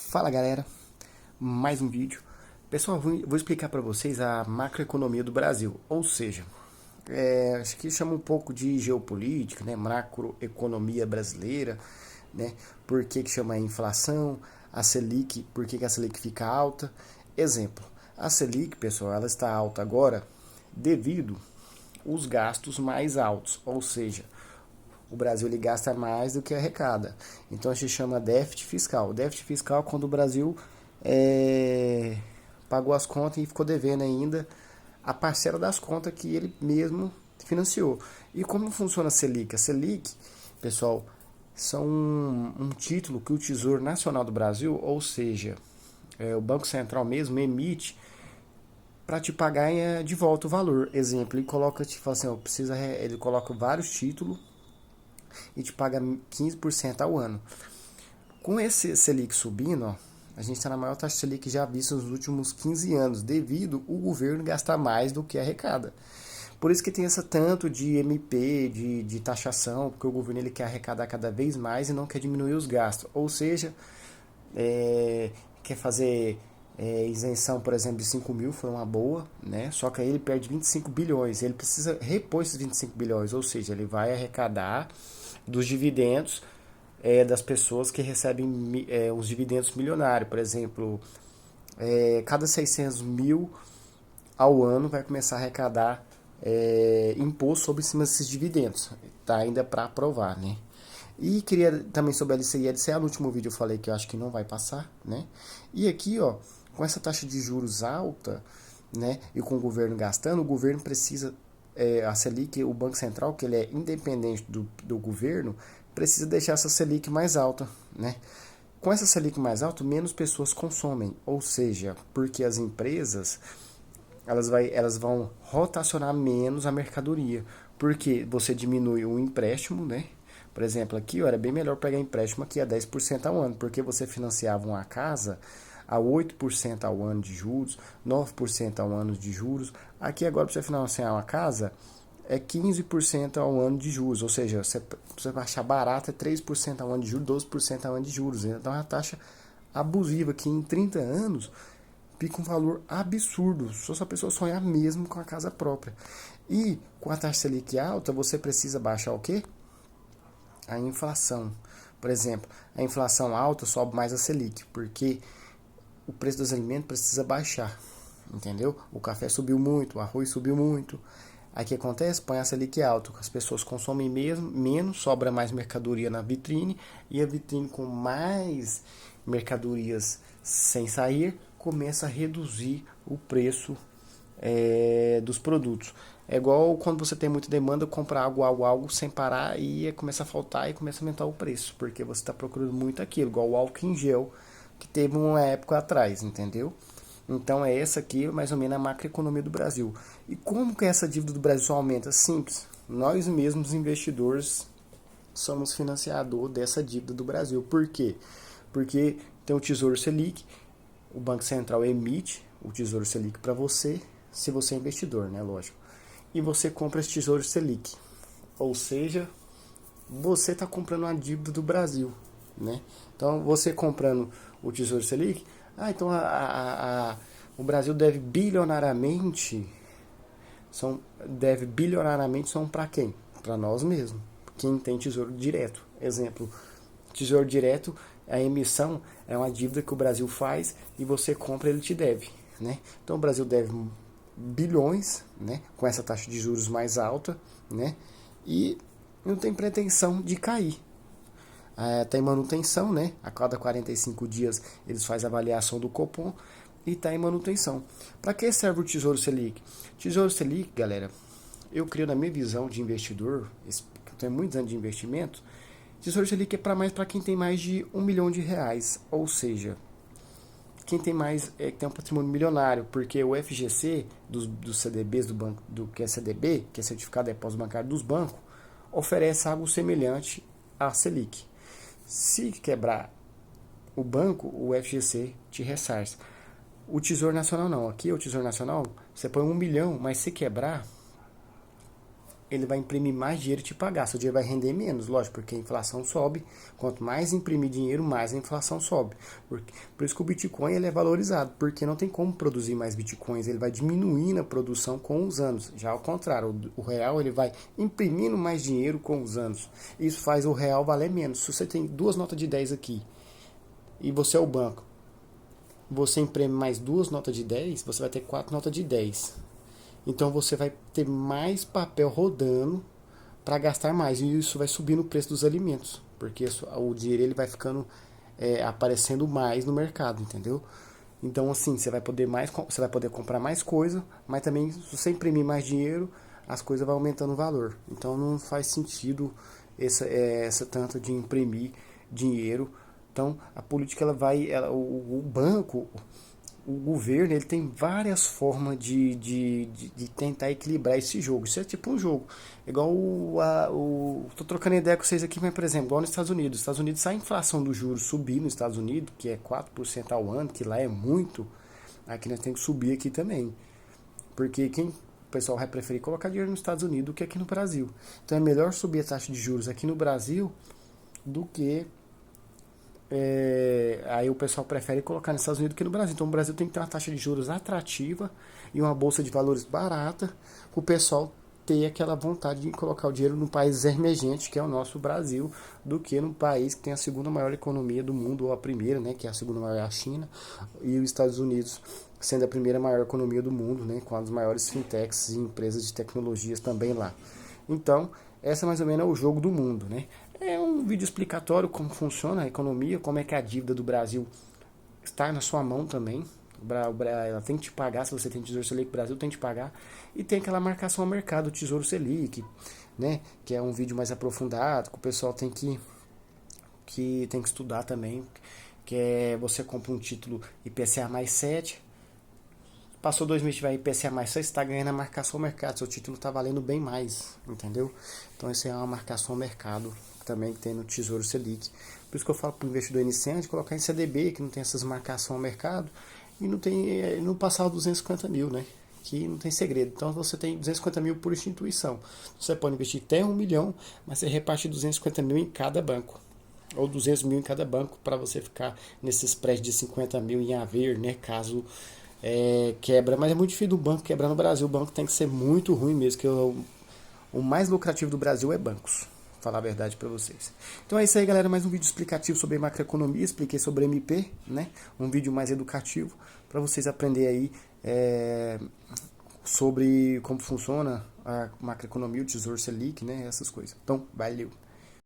Fala galera, mais um vídeo. Pessoal, vou explicar para vocês a macroeconomia do Brasil, ou seja, acho que chama um pouco de geopolítica, né? Macroeconomia brasileira, né? Por que chama a inflação, a Selic, por que a Selic fica alta? Exemplo, a Selic, pessoal, ela está alta agora devido aos gastos mais altos, ou seja, o Brasil ele gasta mais do que arrecada. Então a gente chama déficit fiscal. O déficit fiscal é quando o Brasil pagou as contas e ficou devendo ainda a parcela das contas que ele mesmo financiou. E como funciona a Selic? A Selic, pessoal, são um título que o Tesouro Nacional do Brasil, ou seja, o Banco Central mesmo, emite para te pagar de volta o valor. Exemplo, ele coloca, te fala assim, ele coloca vários títulos e te paga 15% ao ano. Com esse Selic subindo, ó, a gente está na maior taxa de Selic já vista nos últimos 15 anos, devido o governo gastar mais do que arrecada. Por isso que tem essa tanto de MP, de taxação, porque o governo ele quer arrecadar cada vez mais e não quer diminuir os gastos. Ou seja, quer fazer isenção, por exemplo, de 5 mil, foi uma boa, né? Só que aí ele perde 25 bilhões, ele precisa repor esses 25 bilhões, ou seja, ele vai arrecadar dos dividendos das pessoas que recebem os dividendos milionários. Por exemplo, cada 600 mil ao ano vai começar a arrecadar imposto sobre cima desses dividendos. Está ainda para aprovar, né? E queria também sobre a LCI e LCA, no último vídeo eu falei que eu acho que não vai passar, né? E aqui, ó, com essa taxa de juros alta, né, e com o governo gastando, o governo precisa, a Selic, o Banco Central, que ele é independente do governo, precisa deixar essa Selic mais alta, né? Com essa Selic mais alta, menos pessoas consomem, ou seja, porque as empresas elas vão rotacionar menos a mercadoria, porque você diminui o empréstimo, né? Por exemplo, aqui ó, era bem melhor pegar empréstimo aqui a 10% ao ano, porque você financiava uma casa a 8% ao ano de juros, 9% ao ano de juros. Aqui agora para você financiar uma casa é 15% ao ano de juros, ou seja, você vai achar barato é 3% ao ano de juros, 12% ao ano de juros. Então é uma taxa abusiva que em 30 anos fica um valor absurdo, só se a pessoa sonhar mesmo com a casa própria. E com a taxa Selic alta, você precisa baixar o quê? A inflação. Por exemplo, a inflação alta sobe mais a Selic, porque o preço dos alimentos precisa baixar, entendeu? O café subiu muito, o arroz subiu muito. Aí o que acontece? Põe a Selic alta, as pessoas consomem menos, sobra mais mercadoria na vitrine, e a vitrine com mais mercadorias sem sair, começa a reduzir o preço dos produtos. É igual quando você tem muita demanda, comprar algo sem parar e começa a faltar e começa a aumentar o preço, porque você está procurando muito aquilo, igual o álcool em gel, que teve uma época atrás, entendeu? Então é essa aqui mais ou menos a macroeconomia do Brasil. E como que essa dívida do Brasil só aumenta? Simples. Nós mesmos investidores somos financiador dessa dívida do Brasil. Por quê? Porque tem o Tesouro Selic, o Banco Central emite o Tesouro Selic para você, se você é investidor, né, lógico. E você compra esse Tesouro Selic. Ou seja, você está comprando uma dívida do Brasil, né? Então, você comprando o Tesouro Selic, então o Brasil deve bilionariamente, são para quem? Para nós mesmos, quem tem tesouro direto. Exemplo, tesouro direto, a emissão é uma dívida que o Brasil faz e você compra, ele te deve, né? Então o Brasil deve bilhões, né, com essa taxa de juros mais alta, né? E não tem pretensão de cair. Está em manutenção, né? A cada 45 dias eles fazem a avaliação do Copom e está em manutenção. Para que serve o Tesouro Selic? Tesouro Selic, galera, eu creio na minha visão de investidor, eu tenho muitos anos de investimento, Tesouro Selic é para mais para quem tem mais de R$ 1 milhão, ou seja, quem tem mais que tem um patrimônio milionário, porque o FGC dos CDBs do banco, do que é CDB, que é Certificado de Depósito Bancário dos bancos, oferece algo semelhante à Selic. Se quebrar o banco, o FGC te ressarce. O Tesouro Nacional não. Aqui o Tesouro Nacional, você põe 1 milhão, mas se quebrar, ele vai imprimir mais dinheiro e te pagar. Seu dinheiro vai render menos, lógico, porque a inflação sobe. Quanto mais imprimir dinheiro, mais a inflação sobe. Por isso que o Bitcoin ele é valorizado, porque não tem como produzir mais Bitcoins. Ele vai diminuindo a produção com os anos. Já ao contrário, o real ele vai imprimindo mais dinheiro com os anos. Isso faz o real valer menos. Se você tem 2 notas de 10 aqui e você é o banco, você imprime mais 2 notas de 10, você vai ter 4 notas de 10. Então você vai ter mais papel rodando para gastar mais. E isso vai subir no preço dos alimentos. Porque o dinheiro ele vai ficando aparecendo mais no mercado, entendeu? Então assim, você vai poder comprar mais coisa, mas também se você imprimir mais dinheiro, as coisas vão aumentando o valor. Então não faz sentido essa tanto de imprimir dinheiro. Então a política o banco, o governo ele tem várias formas de tentar equilibrar esse jogo. Isso é tipo um jogo. Igual tô trocando ideia com vocês aqui, mas por exemplo, igual nos Estados Unidos. Nos Estados Unidos, se a inflação do juros subir nos Estados Unidos, que é 4% ao ano, que lá é muito, aqui nós temos que subir aqui também. Porque o pessoal vai preferir colocar dinheiro nos Estados Unidos do que aqui no Brasil. Então é melhor subir a taxa de juros aqui no Brasil do que aí o pessoal prefere colocar nos Estados Unidos do que no Brasil. Então o Brasil tem que ter uma taxa de juros atrativa e uma bolsa de valores barata para o pessoal ter aquela vontade de colocar o dinheiro no país emergente, que é o nosso Brasil, do que no país que tem a segunda maior economia do mundo, ou a primeira, né, que é a segunda maior é a China, e os Estados Unidos sendo a primeira maior economia do mundo, né, com as maiores fintechs e empresas de tecnologias também lá. Então, essa mais ou menos é o jogo do mundo, né? É um vídeo explicatório como funciona a economia, como é que a dívida do Brasil está na sua mão também. Ela tem que te pagar, se você tem Tesouro Selic, o Brasil tem que te pagar. E tem aquela marcação ao mercado, Tesouro Selic, né? Que é um vídeo mais aprofundado, que o pessoal tem que estudar também. Que é você compra um título IPCA mais 7, passou 2 meses, vai IPCA mais 6, você está ganhando a marcação ao mercado, seu título está valendo bem mais, entendeu? Então isso é uma marcação ao mercado também que tem no Tesouro Selic. Por isso que eu falo para o investidor iniciante colocar em CDB, que não tem essas marcações ao mercado, e não passar os 250 mil, né? Que não tem segredo. Então você tem 250 mil por instituição. Você pode investir até 1 milhão, mas você reparte 250 mil em cada banco. Ou 200 mil em cada banco, para você ficar nesses prédios de 50 mil em haver, né? Caso quebra. Mas é muito difícil do banco quebrar no Brasil. O banco tem que ser muito ruim mesmo, que o mais lucrativo do Brasil é bancos. Vou falar a verdade para vocês. Então é isso aí, galera. Mais um vídeo explicativo sobre macroeconomia. Expliquei sobre MP, né? Um vídeo mais educativo para vocês aprenderem aí sobre como funciona a macroeconomia, o Tesouro Selic, né? Essas coisas. Então, valeu!